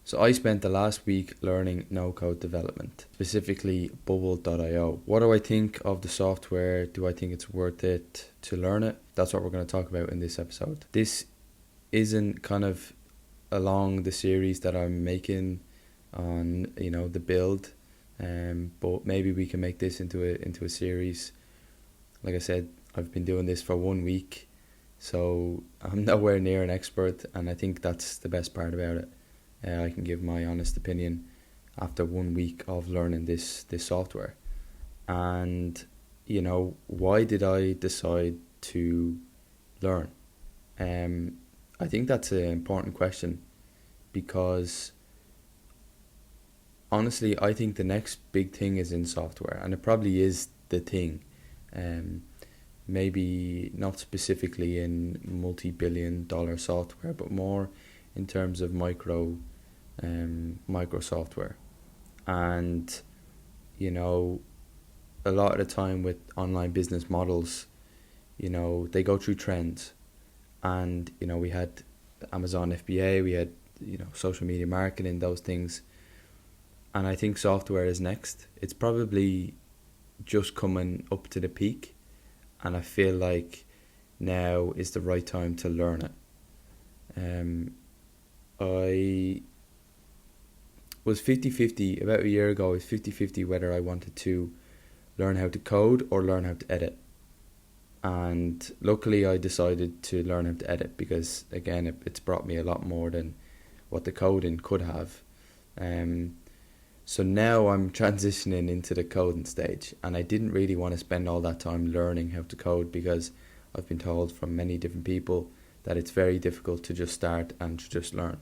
So I spent the last week learning no-code development, specifically Bubble.io. What do I think of the software? Do I think it's worth it to learn it? That's what we're going to talk about in this episode. This isn't kind of along the series that I'm making on, the build, but maybe we can make this into a series. Like I said, I've been doing this for 1 week, so I'm nowhere near an expert, and I think that's the best part about it. I can give my honest opinion after 1 week of learning this software. And, why did I decide to learn? I think that's an important question because, honestly, I think the next big thing is in software, and it probably is the thing. Maybe not specifically in multi-billion-dollar software, but more in terms of micro software. And a lot of the time with online business models, they go through trends. And we had Amazon FBA, we had social media marketing, those things. And I think software is next. It's probably just coming up to the peak, and I feel like now is the right time to learn it. I was 50-50 about a year ago. I was 50-50 whether I wanted to learn how to code or learn how to edit. And luckily I decided to learn how to edit because, again, it's brought me a lot more than what the coding could have. So now I'm transitioning into the coding stage, and I didn't really want to spend all that time learning how to code because I've been told from many different people that it's very difficult to just start and to just learn.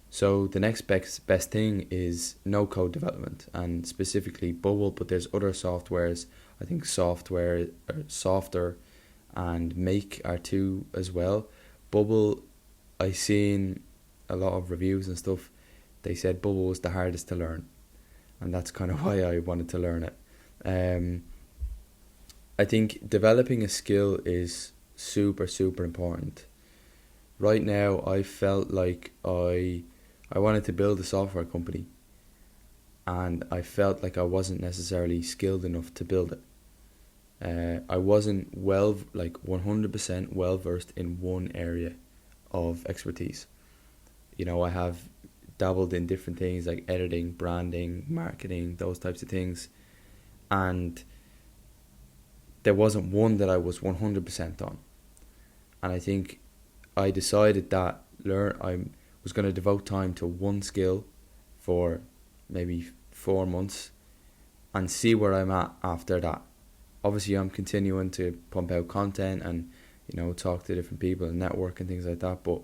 So the next best thing is no-code development, and specifically Bubble, but there's other softwares. I think Softer and Make are two as well. Bubble, I seen a lot of reviews and stuff. They said Bubble was the hardest to learn, and that's kind of why I wanted to learn it. I think developing a skill is super, super important. Right now, I felt like I wanted to build a software company, and I felt like I wasn't necessarily skilled enough to build it. I wasn't 100% well versed in one area of expertise. I have dabbled in different things like editing, branding, marketing, those types of things, and there wasn't one that I was 100% on. And I think I decided that I was going to devote time to one skill for maybe 4 months and see where I'm at after that. Obviously, I'm continuing to pump out content and talk to different people and network and things like that, but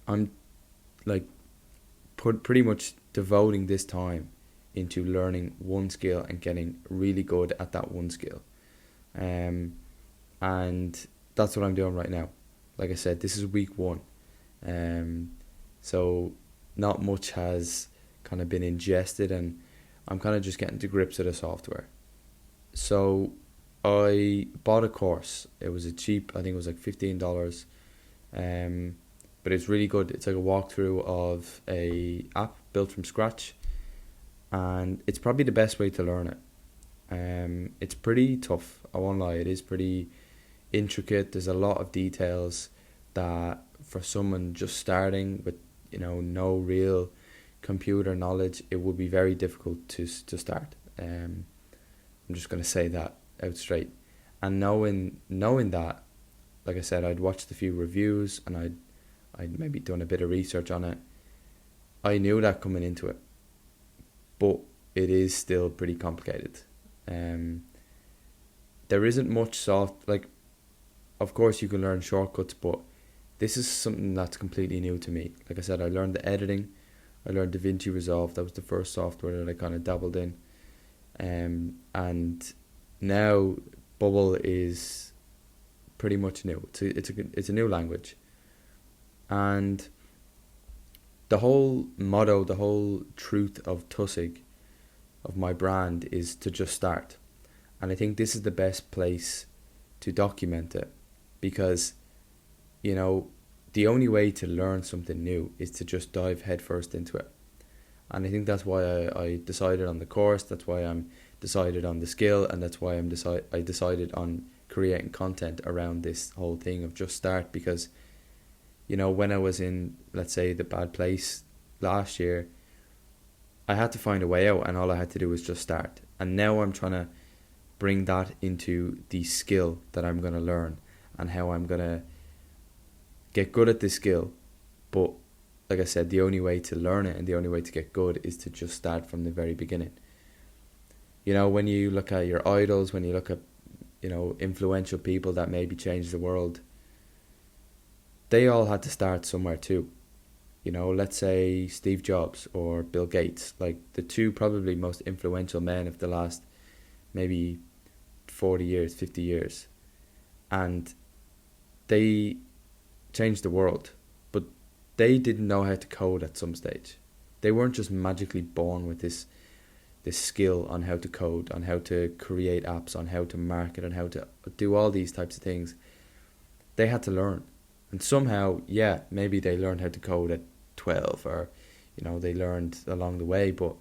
I'm pretty much devoting this time into learning one skill and getting really good at that one skill. And that's what I'm doing right now. Like I said, this is week 1. So not much has kind of been ingested, and I'm kind of just getting to grips with the software. So I bought a course. It was cheap. I think it was like $15. But it's really good. It's like a walkthrough of a app built from scratch, and it's probably the best way to learn it. It's pretty tough, I won't lie. It is pretty intricate. There's a lot of details that for someone just starting with no real computer knowledge, it would be very difficult to start. I'm just going to say that out straight. And knowing that, like I said, I'd watched a few reviews and I'd maybe done a bit of research on it. I knew that coming into it, but it is still pretty complicated. There isn't much of course you can learn shortcuts, but this is something that's completely new to me. Like I said, I learned the editing. I learned DaVinci Resolve. That was the first software that I kind of dabbled in. And now Bubble is pretty much new. It's a new language. And the whole motto, the whole truth of TOSIG, of my brand, is to just start. And I think this is the best place to document it, because the only way to learn something new is to just dive headfirst into it. And I think that's why I decided on the course, that's why I'm decided on the skill, and that's why I decided on creating content around this whole thing of just start. Because, when I was in, let's say, the bad place last year, I had to find a way out, and all I had to do was just start. And now I'm trying to bring that into the skill that I'm going to learn, and how I'm going to get good at this skill. But like I said, the only way to learn it and the only way to get good is to just start from the very beginning. When you look at your idols, when you look at, influential people that maybe changed the world, they all had to start somewhere too. Let's say Steve Jobs or Bill Gates, like the two probably most influential men of the last maybe 40 years, 50 years. And they changed the world, but they didn't know how to code at some stage. They weren't just magically born with this skill on how to code, on how to create apps, on how to market, and how to do all these types of things. They had to learn. And somehow, maybe they learned how to code at 12, or, they learned along the way. But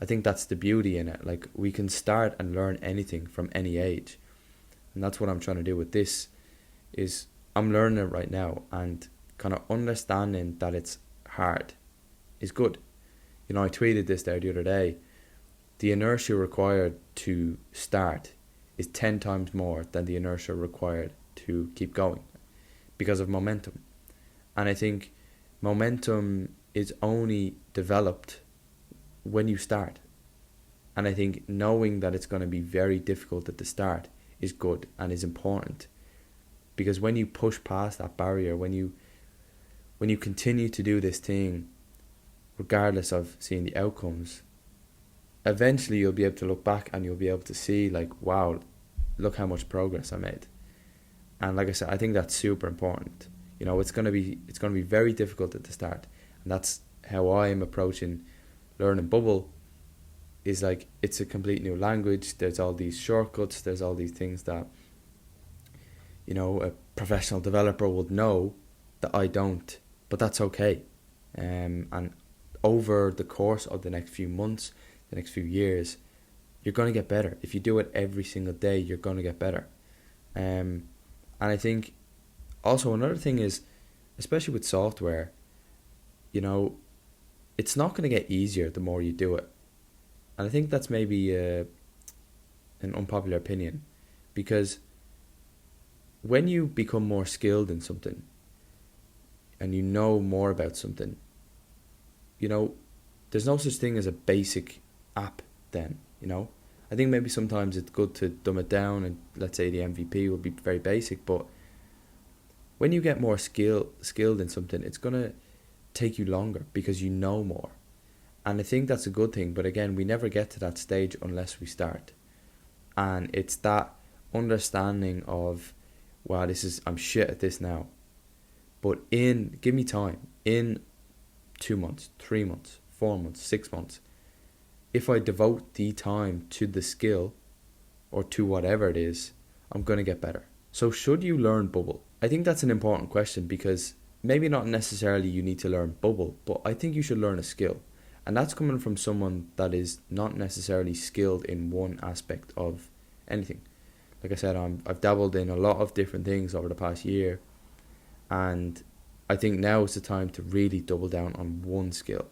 I think that's the beauty in it. Like, we can start and learn anything from any age. And that's what I'm trying to do with this, is I'm learning it right now, and kind of understanding that it's hard is good. I tweeted this there the other day. The inertia required to start is 10 times more than the inertia required to keep going, because of momentum. And I think momentum is only developed when you start. And I think knowing that it's going to be very difficult at the start is good and is important. Because when you push past that barrier, when you continue to do this thing, regardless of seeing the outcomes, eventually you'll be able to look back and you'll be able to see, like, wow, look how much progress I made. And like I said, I think that's super important. It's gonna be very difficult at the start, and that's how I'm approaching learning Bubble. Is like, it's a complete new language. There's all these shortcuts. There's all these things that a professional developer would know that I don't, but that's okay. And over the course of the next few months, the next few years, you're going to get better. If you do it every single day, you're going to get better. And I think also another thing is, especially with software, it's not going to get easier the more you do it. And I think that's maybe an unpopular opinion, because when you become more skilled in something and you know more about something, there's no such thing as a basic app then. I think maybe sometimes it's good to dumb it down, and let's say the MVP will be very basic, but when you get more skilled in something, it's going to take you longer because you know more. And I think that's a good thing, but again, we never get to that stage unless we start. And it's that understanding of, wow, I'm shit at this now, but give me time, in 2 months, 3 months, 4 months, 6 months, if I devote the time to the skill or to whatever it is, I'm going to get better. So should you learn Bubble? I think that's an important question, because maybe not necessarily you need to learn Bubble, but I think you should learn a skill. And that's coming from someone that is not necessarily skilled in one aspect of anything. Like I said, I've dabbled in a lot of different things over the past year, and I think now is the time to really double down on one skill.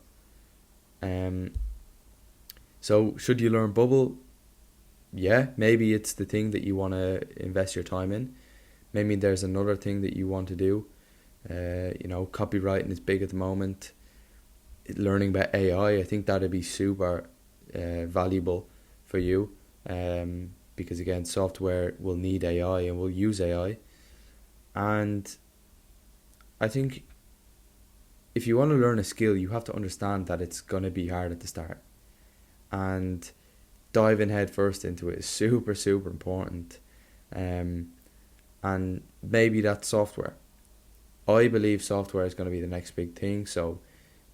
So should you learn Bubble? Yeah, maybe it's the thing that you want to invest your time in. Maybe there's another thing that you want to do. Copywriting is big at the moment. Learning about AI, I think that'd be super valuable for you. Because again, software will need AI and will use AI. And I think if you want to learn a skill, you have to understand that it's going to be hard at the start. And diving head first into it is super, super important. And maybe that's software. I believe software is going to be the next big thing. So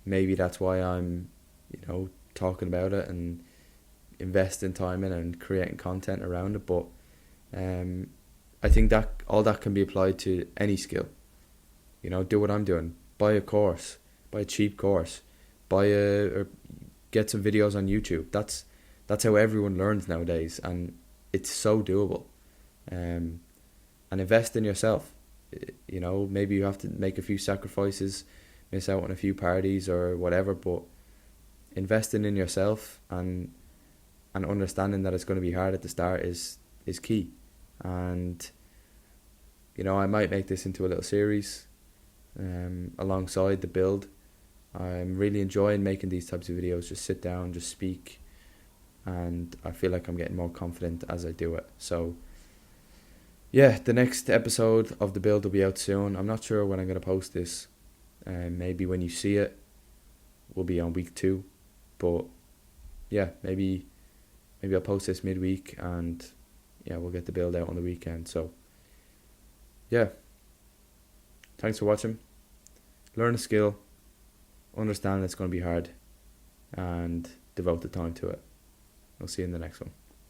maybe that's why I'm, talking about it and investing time in and creating content around it. But I think that all that can be applied to any skill. Do what I'm doing. Buy a course, buy a cheap course, or get some videos on YouTube. That's how everyone learns nowadays, and it's so doable. And invest in yourself. Maybe you have to make a few sacrifices, miss out on a few parties or whatever, but investing in yourself and understanding that it's going to be hard at the start is key. And I might make this into a little series alongside the build. I'm really enjoying making these types of videos. Just sit down, just speak, and I feel like I'm getting more confident as I do it. So yeah, the next episode of the build will be out soon. I'm not sure when I'm going to post this. Maybe when you see it will be on week 2, but yeah, maybe I'll post this midweek, and yeah, we'll get the build out on the weekend. So yeah, thanks for watching. Learn a skill, understand it's going to be hard, and devote the time to it. I'll see you in the next one.